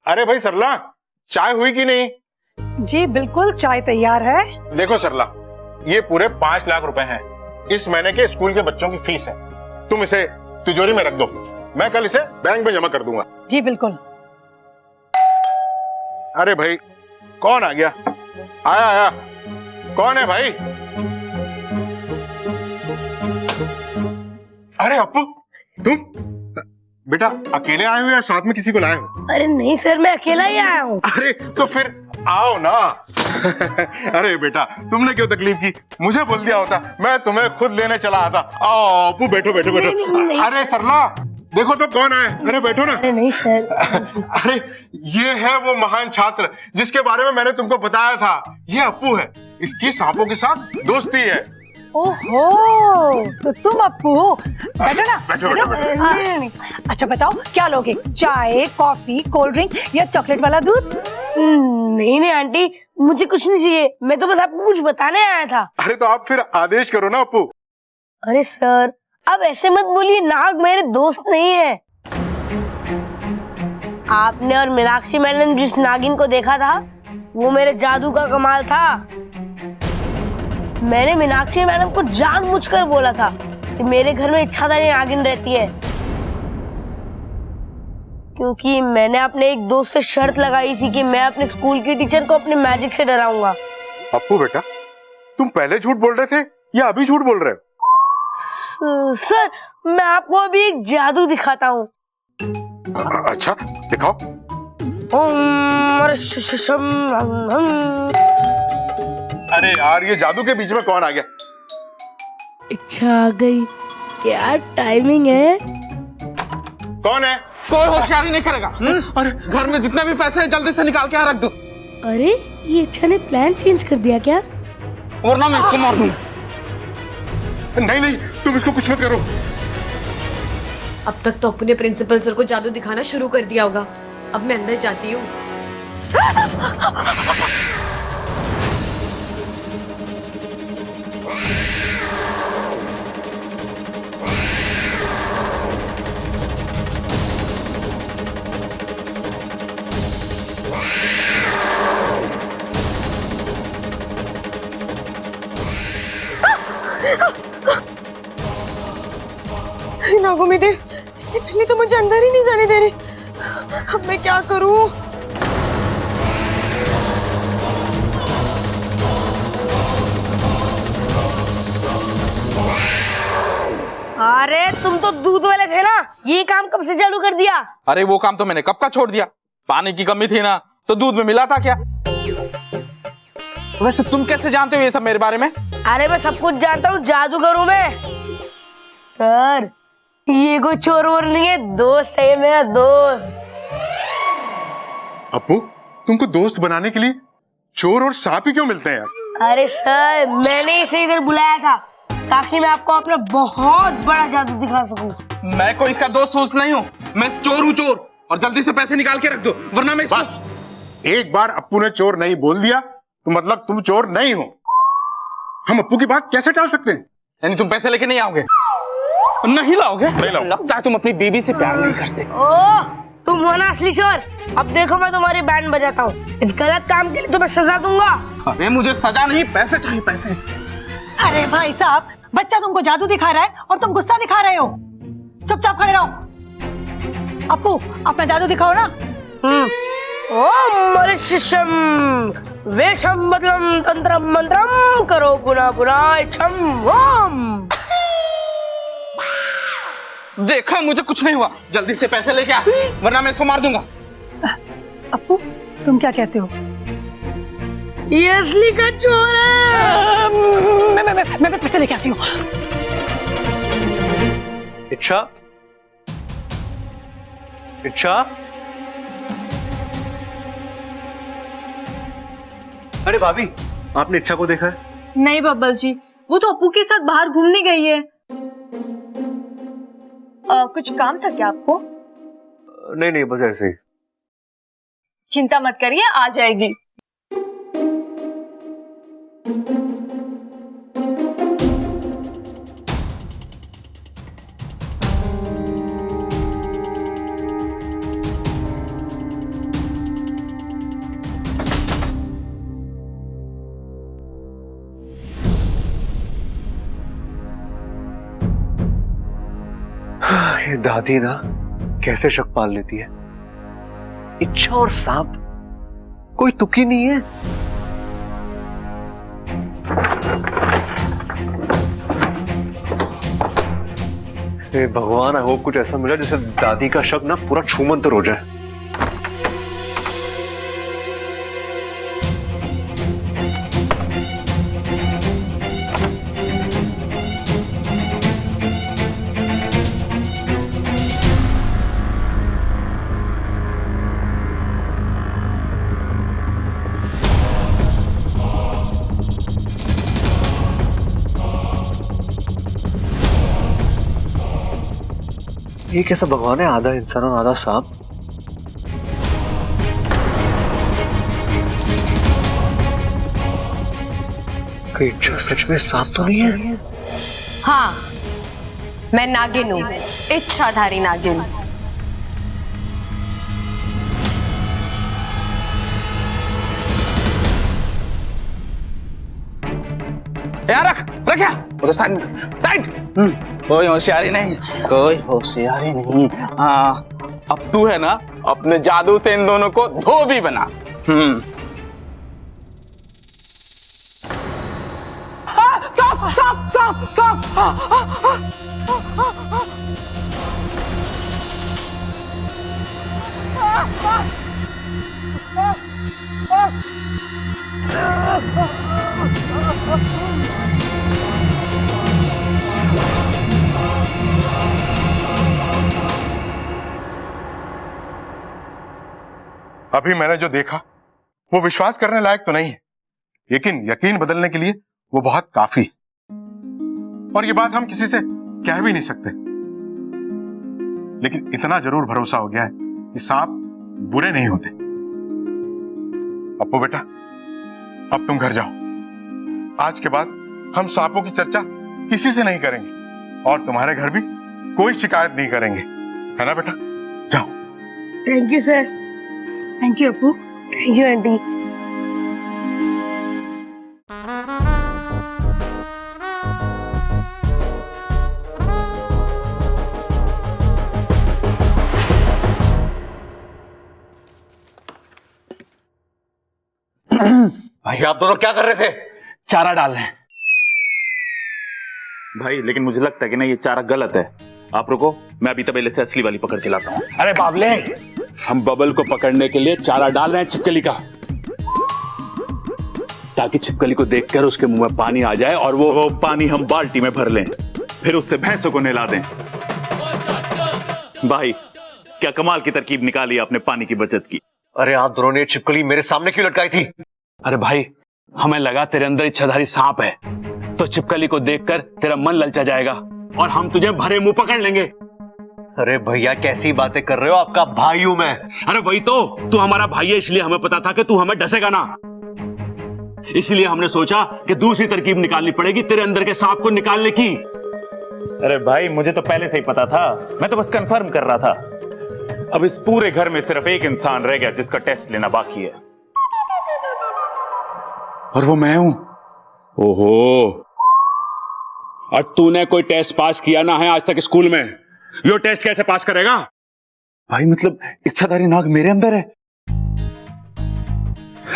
अरे भाई सरला, चाय हुई कि नहीं? जी बिल्कुल, चाय तैयार है। देखो सरला, ये पूरे 5 लाख रुपए हैं। इस महीने के स्कूल के बच्चों की फीस है। तुम इसे तिजोरी में रख दो, मैं कल इसे बैंक में जमा कर दूंगा। जी बिल्कुल। अरे भाई, कौन आ गया? आया आया, कौन है भाई? अरे अपू, तुम बेटा अकेले आए हो या साथ में किसी को लाए हो? अरे नहीं सर, मैं अकेला ही आया हूँ। अरे तो फिर आओ ना। अरे बेटा, तुमने क्यों तकलीफ की? मुझे बोल दिया होता, मैं तुम्हें खुद लेने चला आता। आओ अपू, बैठो बैठो बैठो। नहीं। अरे सरला, देखो तो कौन आए। अरे बैठो ना। अरे नहीं सर। अरे ये है वो महान छात्र जिसके बारे में मैंने तुमको बताया था। ये अप्पू है, इसकी सांपों के साथ दोस्ती है। ओहो, तो तुम अप्पू हो। बैठो ना। बैठो बैठो बैठो। नहीं अच्छा बताओ, क्या लोगे? चाय, कॉफी, कोल्ड ड्रिंक या चॉकलेट वाला दूध? नहीं आंटी, मुझे कुछ नहीं चाहिए। मैं तो बस आपको कुछ बताने आया था। अरे तो आप फिर आदेश करो ना अप्पू। अरे सर, अब ऐसे मत बोलिए, नाग मेरे दोस्त नहीं है। आपने और मीनाक्षी मैडम जिस नागिन को देखा था, वो मेरे जादू का कमाल था। मैंने मीनाक्षी मैडम को जानबूझकर बोला था कि मेरे घर में इच्छाधारी नागिन रहती है, क्योंकि मैंने अपने एक दोस्त से शर्त लगाई थी कि मैं अपने स्कूल की टीचर को अपने मैजिक से डराऊंगा। अप्पू बेटा, तुम पहले झूठ बोल रहे थे या अभी झूठ बोल रहे हो? सर, मैं आपको अभी एक जादू दिखाता हूँ। अच्छा दिखाओ। अरे यार, ये जादू के बीच में कौन आ गया? इच्छा आ गई। क्या टाइमिंग है। कौन है? कोई होशियारी नहीं करेगा। अरे घर में जितने भी पैसे हैं जल्दी से निकाल के यहाँ रख दो, अरे ये इच्छा ने प्लान चेंज कर दिया क्या? वरना मैं इसको मार दूंगा। नहीं नहीं, तुम इसको कुछ मत करो। अब तक तो अप्पू ने प्रिंसिपल सर को जादू दिखाना शुरू कर दिया होगा। अब मैं अंदर जाती हूँ। नागोमी देव, ये बिल्ली तो मुझे अंदर ही नहीं जाने दे रही। अब मैं क्या करूं? अरे तुम तो दूध वाले थे ना, ये काम कब से चालू कर दिया? अरे वो काम तो मैंने कब का छोड़ दिया। पानी की कमी थी ना, तो दूध में मिला था क्या? वैसे तुम कैसे जानते हो ये सब मेरे बारे में? अरे मैं सब कुछ जानता हूँ, जादूगर हूँ मैं। सर, ये कोई चोर वोर नहीं है, दोस्त है ये मेरा दोस्त। अप्पू, तुमको दोस्त बनाने के लिए चोर और सांप ही क्यों मिलते हैं यार? अरे सर, मैंने इसे इधर बुलाया था ताकि मैं आपको अपना बहुत बड़ा जादू दिखा सकूं। मैं कोई इसका दोस्त वोस्त नहीं हूँ, मैं चोर हूँ चोर। और जल्दी से पैसे निकाल के रख दो, वरना मैं बस एक बार अप्पू ने चोर नहीं बोल दिया तो मतलब तुम चोर नहीं हो। हम अप्पू की बात कैसे टाल सकते हैं? यानी तुम पैसे लेके नहीं आओगे? नहीं लाओगे? नहीं लाऊंगा। लगता है तुम अपनी बीवी से प्यार नहीं करते। ओह, तुम हो ना असली चोर। अब देखो मैं तुम्हारी बैंड बजाता हूँ। इस गलत काम के लिए तुम्हें सजा दूंगा। अरे मुझे सजा नहीं, पैसे चाहिए, पैसे। अरे भाई साहब, बच्चा तुमको जादू दिखा रहा है और तुम गुस्सा दिखा रहे हो। चुपचाप खड़े रहो। अप्पू, अपना जादू दिखाओ ना। ओम मरिशिशम वेशम बदलम तंत्रम मंत्रम करो पुनः पुनः इच्छम ओम। देखा, मुझे कुछ नहीं हुआ। जल्दी से पैसे लेके आ, वरना मैं इसको मार दूंगा। अप्पू, तुम क्या कहते हो? ये असली का चोर है। मैं पैसे लेके आती हूँ। इच्छा, इच्छा, अरे भाभी, आपने इच्छा को देखा है? नहीं बब्बल जी, वो तो अप्पू के साथ बाहर घूमने गई है। कुछ काम था क्या आपको? नहीं नहीं, बस ऐसे ही। चिंता मत करिए, आ जाएगी। ये दादी ना कैसे शक पाल लेती है। इच्छा और सांप कोई तुकी नहीं है। हे भगवान, आई होप कुछ ऐसा मिला जिससे दादी का शक ना पूरा छूमंतर हो जाए। ये कैसा भगवान है, आधा इंसान और आधा सांप। कहीं इच्छा सच में सांप तो नहीं है? हाँ, मैं नागिन हूँ, इच्छाधारी नागिन। यार रख यार, उधर साइड साइड। कोई होशियारी नहीं, कोई होशियारी नहीं। हाँ, अब तू है ना अपने जादू से इन दोनों को धोबी बना। हाँ, सांप सांप सांप सांप। अभी मैंने जो देखा वो विश्वास करने लायक तो नहीं है, लेकिन यकीन बदलने के लिए वो बहुत काफी। और ये बात हम किसी से कह भी नहीं सकते, लेकिन इतना जरूर भरोसा हो गया है कि सांप बुरे नहीं होते। अप्पू बेटा, अब तुम घर जाओ। आज के बाद हम सांपों की चर्चा किसी से नहीं करेंगे और तुम्हारे घर भी कोई शिकायत नहीं करेंगे, है ना बेटा? जाओ। Thank you sir. Thank you Appu. Thank you aunty. भाई आप दोनों क्या कर रहे थे? चारा डाल रहे हैं भाई, लेकिन मुझे लगता है कि ना ये चारा गलत है। आप रुको, मैं अभी तबेले से असली वाली पकड़ के लाता हूँ। अरे बाबले, हम बबल को पकड़ने के लिए चारा डाल रहे हैं छिपकली का, ताकि छिपकली को देखकर उसके मुंह में पानी आ जाए और वो पानी हम बाल्टी में भर लें, फिर उससे भैंसों को नहला दें। भाई क्या कमाल की तरकीब निकाली आपने पानी की बचत की। अरे आप दोनों ने छिपकली मेरे सामने क्यों लटकाई थी? अरे भाई, हमें लगा तेरे अंदर इच्छाधारी सांप है, तो छिपकली को देखकर तेरा मन ललचा जाएगा और हम तुझे भरे मुंह पकड़ लेंगे। अरे भैया कैसी बातें कर रहे हो, आपका भाई हूं मैं। अरे वही तो, तू हमारा भाई है, इसलिए हमें पता था कि तू हमें डसेगा ना, इसलिए हमने सोचा कि दूसरी तरकीब निकालनी पड़ेगी तेरे अंदर के सांप को निकालने की। अरे भाई मुझे तो पहले से ही पता था, मैं तो बस कंफर्म कर रहा था। अब इस पूरे घर में सिर्फ एक इंसान रह गया जिसका टेस्ट लेना बाकी है, और वो मैं हूं। ओहो, और तूने कोई टेस्ट पास किया ना है आज तक स्कूल में, यो टेस्ट कैसे पास करेगा? भाई मतलब इच्छाधारी नाग मेरे अंदर है?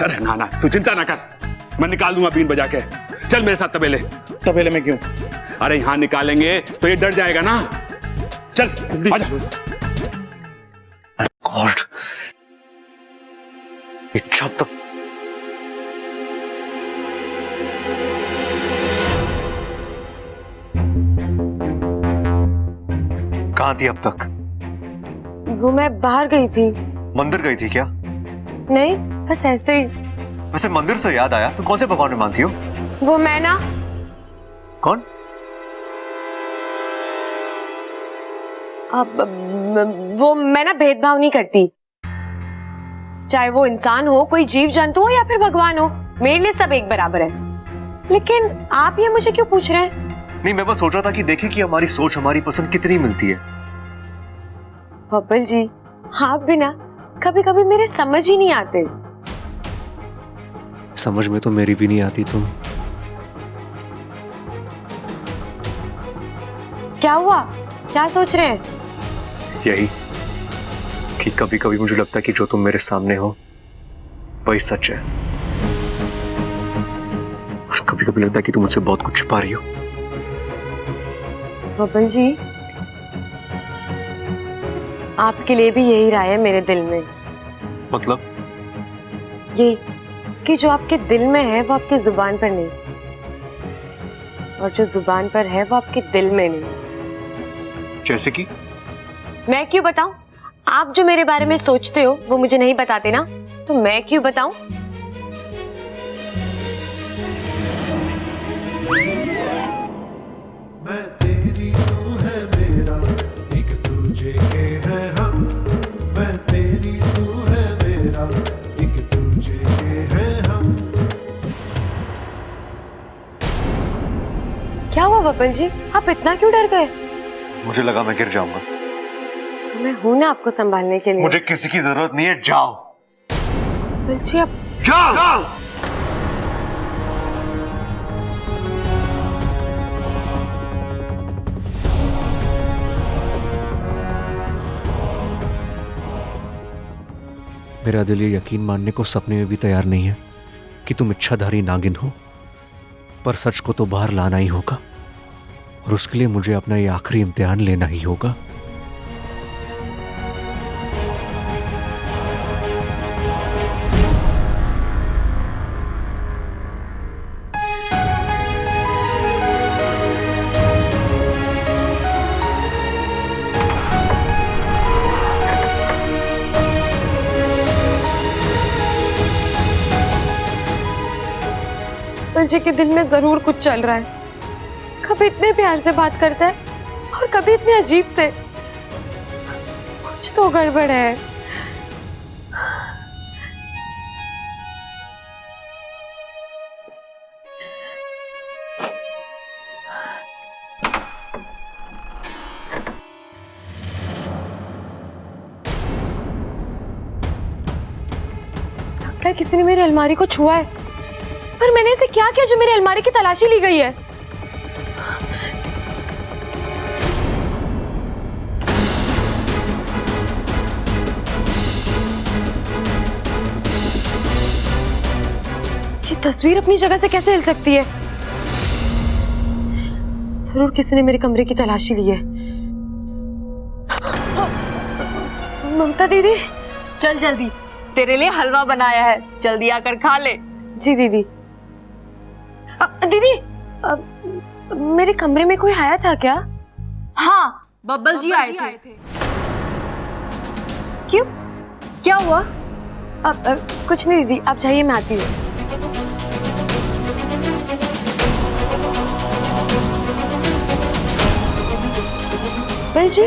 अरे ना ना, तू चिंता ना कर, मैं निकाल दूंगा बीन बजा के। चल मेरे साथ तबेले। तबेले में क्यों? अरे यहां निकालेंगे तो ये डर जाएगा ना। चल आजा। गॉड, इच्छा तक कहां थी अब तक? वो मैं बाहर गई थी। मंदिर गई थी क्या? नहीं, बस ऐसे ही। वैसे मंदिर से याद आया, तुम कौन से भगवान में मानती हो? वो मैं ना, कौन? वो मैं ना भेदभाव नहीं करती, चाहे वो इंसान हो, कोई जीव जंतु हो या फिर भगवान हो, मेरे लिए सब एक बराबर है। लेकिन आप ये मुझे क्यों पूछ रहे हैं? नहीं, मैं बस सोच रहा था कि देखें कि हमारी सोच, हमारी पसंद कितनी मिलती है। बबल जी, आप भी ना कभी कभी मेरे समझ ही नहीं आते। समझ में तो मेरी भी नहीं आती तुम। क्या हुआ? क्या सोच रहे हैं? यही कि कभी कभी मुझे लगता है कि जो तुम मेरे सामने हो वही सच है, और कभी कभी लगता है कि तुम मुझसे बहुत कुछ छुपा रही हो। बबल जी, आपके लिए भी यही राय है मेरे दिल में। मतलब? ये कि जो आपके दिल में है वो आपकी जुबान पर नहीं, और जो जुबान पर है वो आपके दिल में नहीं। जैसे कि? मैं क्यों बताऊं? आप जो मेरे बारे में सोचते हो वो मुझे नहीं बताते ना, तो मैं क्यों बताऊं? मैं तेरी तू है मेरा, एक दूजे के हैं हम। मैं तेरी तू है मेरा, एक दूजे के हैं हम। क्या हुआ बबल जी, आप इतना क्यों डर गए? मुझे लगा मैं गिर जाऊंगा। तो मैं हूं ना आपको संभालने के लिए। मुझे किसी की जरूरत नहीं है, जाओ। बबल जी आप जाओ। मेरा दिल ये यकीन मानने को सपने में भी तैयार नहीं है कि तुम इच्छाधारी नागिन हो, पर सच को तो बाहर लाना ही होगा, और उसके लिए मुझे अपना ये आखिरी इम्तिहान लेना ही होगा। बबल जी के दिल में जरूर कुछ चल रहा है। कभी इतने प्यार से बात करता है और कभी इतने अजीब से। कुछ तो गड़बड़ है। लगता है किसी ने मेरी अलमारी को छुआ है, पर मैंने ऐसे क्या किया जो मेरी अलमारी की तलाशी ली गई है? ये तस्वीर अपनी जगह से कैसे हिल सकती है? जरूर किसी ने मेरे कमरे की तलाशी ली है। ममता दीदी, चल जल्दी, तेरे लिए हलवा बनाया है, जल्दी आकर खा ले। जी दीदी। दीदी, मेरे कमरे में कोई आया था क्या? हाँ, बब्बल जी आए थे। क्यों? क्या हुआ? कुछ नहीं दीदी, आप जाइए, मैं आती हूँ। बब्बल जी,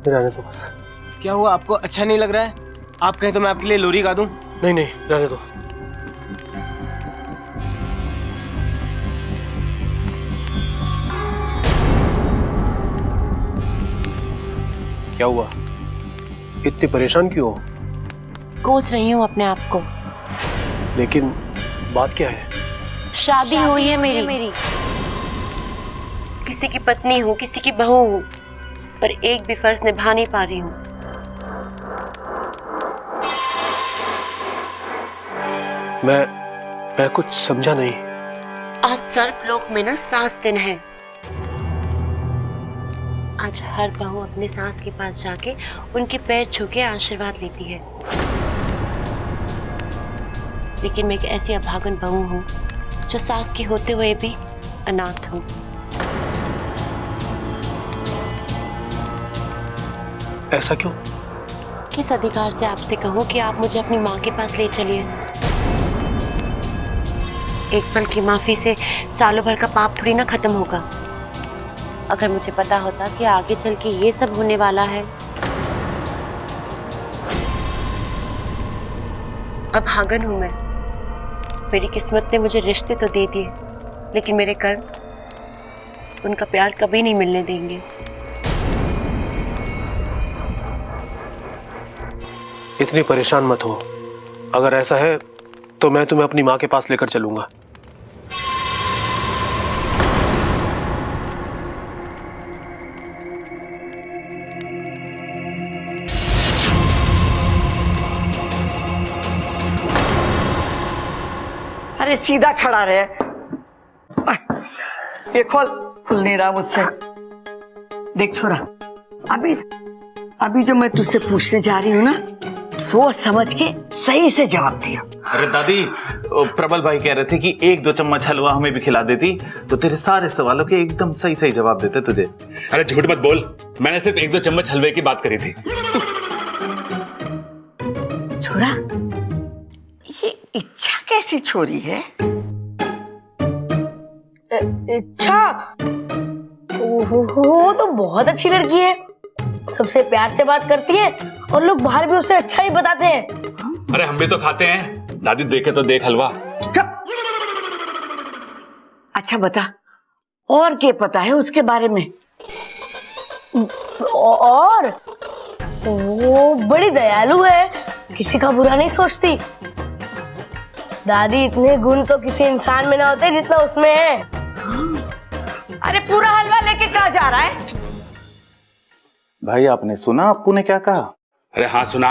रहने दो बस। क्या हुआ, आपको अच्छा नहीं लग रहा है? आप कहें तो मैं आपके लिए लोरी गा दूं? नहीं नहीं, रहने दो। क्या हुआ, इतनी परेशान क्यों हो? कोस रही हूँ अपने आप को। लेकिन बात क्या है? शादी हुई है मेरी। किसी की पत्नी हूँ, किसी की बहू हूँ, पर एक भी फर्ज निभा नहीं पा रही हूँ। मैं कुछ समझा नहीं। आज सर्पलोक में ना सास दिन है। आज हर बहू अपने सास के पास जाके उनके पैर छू के आशीर्वाद लेती है, लेकिन मैं एक ऐसी अभागन बहू हूँ जो सास के होते हुए भी अनाथ हूँ। ऐसा क्यों? किस अधिकार से आपसे कहूँ कि आप मुझे अपनी माँ के पास ले चलिए? एक पल की माफी से सालों भर का पाप थोड़ी ना खत्म होगा। अगर मुझे पता होता कि आगे चल के ये सब होने वाला है। अब भागन हूं मैं। मेरी किस्मत ने मुझे रिश्ते तो दे दिए, लेकिन मेरे कर्म उनका प्यार कभी नहीं मिलने देंगे। इतनी परेशान मत हो। अगर ऐसा है तो मैं तुम्हें अपनी माँ के पास लेकर चलूंगा। अरे सीधा खड़ा रहे। ये खोल, खुल नहीं रहा मुझसे। देख छोरा, अभी जो मैं तुझसे पूछने जा रही हूँ ना, सोच समझ के सही से जवाब दिया। अरे दादी, प्रबल भाई कह रहे थे कि 1-2 चम्मच हलवा हमें भी खिला देती तो तेरे सारे सवालों के एकदम सही सही जवाब देते तुझे। अरे झूठ मत बोल, मैंने सिर्फ 1-2 चम्मच हलवे की बात करी थी। छोरा, ये इच्छा कैसी छोरी है? इच्छा? वो तो बहुत अच्छी लड़की है, सबसे प्यार से बात करती है और लोग बाहर भी उसे अच्छा ही बताते हैं। अरे हम भी तो खाते हैं, दादी देखे तो देख हलवा। अच्छा बता, और क्या पता है उसके बारे में? और वो बड़ी दयालु है, किसी का बुरा नहीं सोचती। दादी, इतने गुण तो किसी इंसान में ना होते जितना उसमें है। अरे पूरा हलवा लेके कहाँ जा रहा है? भाई आपने सुना अप्पू ने क्या कहा? अरे हाँ सुना,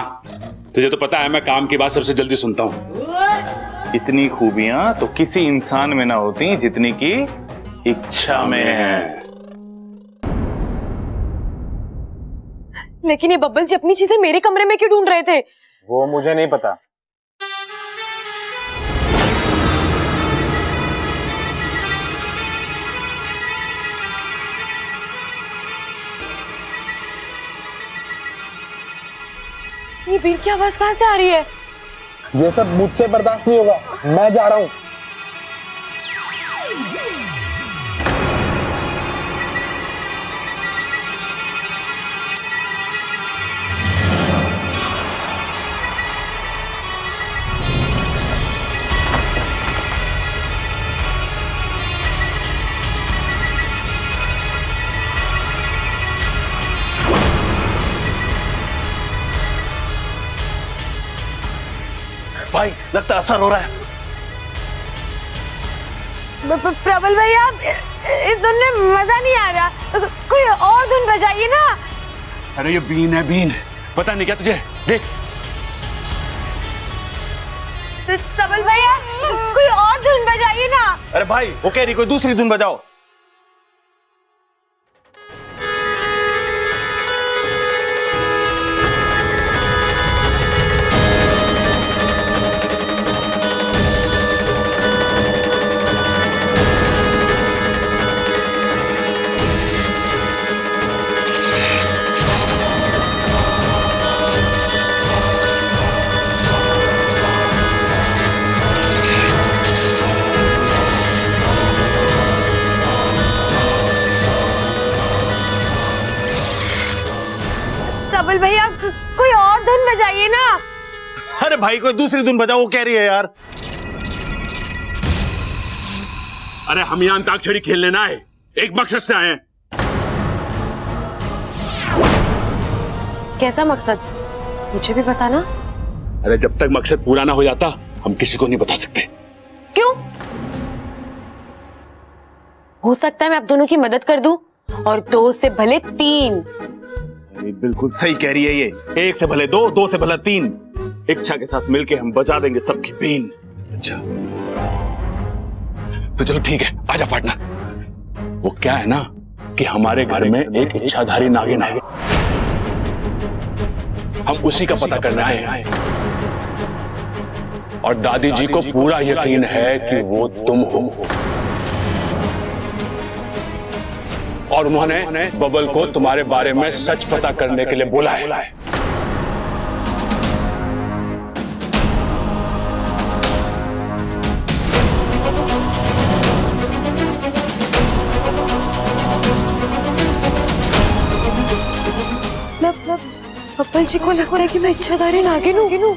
तुझे तो पता है मैं काम की बात सबसे जल्दी सुनता हूँ। इतनी खूबियां तो किसी इंसान में ना होती जितनी की इच्छा में है। लेकिन ये बब्बल जी अपनी चीजें मेरे कमरे में क्यों ढूंढ रहे थे? वो मुझे नहीं पता। ये बीर की आवाज कहाँ से आ रही है? ये सब मुझसे बर्दाश्त नहीं होगा, मैं जा रहा हूँ। भाई लगता असर हो रहा है। प्रबल भैया, इस धुन में मजा नहीं आ रहा, कोई और धुन बजाइए ना। अरे ये बीन है, बीन, पता नहीं क्या तुझे, देख। प्रबल भैया, कोई और धुन बजाइए ना। अरे भाई, वो कह रही कोई दूसरी धुन बजाओ। प्रबल भैया, कोई और धुन बजाइए ना। अरे भाई, कोई दूसरी धुन बजाओ, वो कह रही है यार। अरे हम यहाँ अंताक्षरी खेलने ना आए, एक मकसद से आए हैं। कैसा मकसद? मुझे भी बताना। अरे जब तक मकसद पूरा ना हो जाता हम किसी को नहीं बता सकते। क्यों? हो सकता है मैं आप दोनों की मदद कर दूं, और 2 से भले 3। बिल्कुल सही कह रही है ये, 1 से भले 2, 2 से भले 3। इच्छा के साथ मिलके हम बजा देंगे सबकी बीन। अच्छा तो चलो ठीक है, आजा पार्टनर। वो क्या है ना कि हमारे घर में एक इच्छाधारी नागिन है, हम उसी का पता करने आए हैं। और दादी जी को पूरा यकीन है कि वो तुम हो, और उन्होंने बबल को तुम्हारे बारे में सच पता करने के लिए बोला है। बब्बल जी को लगता है कि मैं इच्छाधारी नागिन हूँ।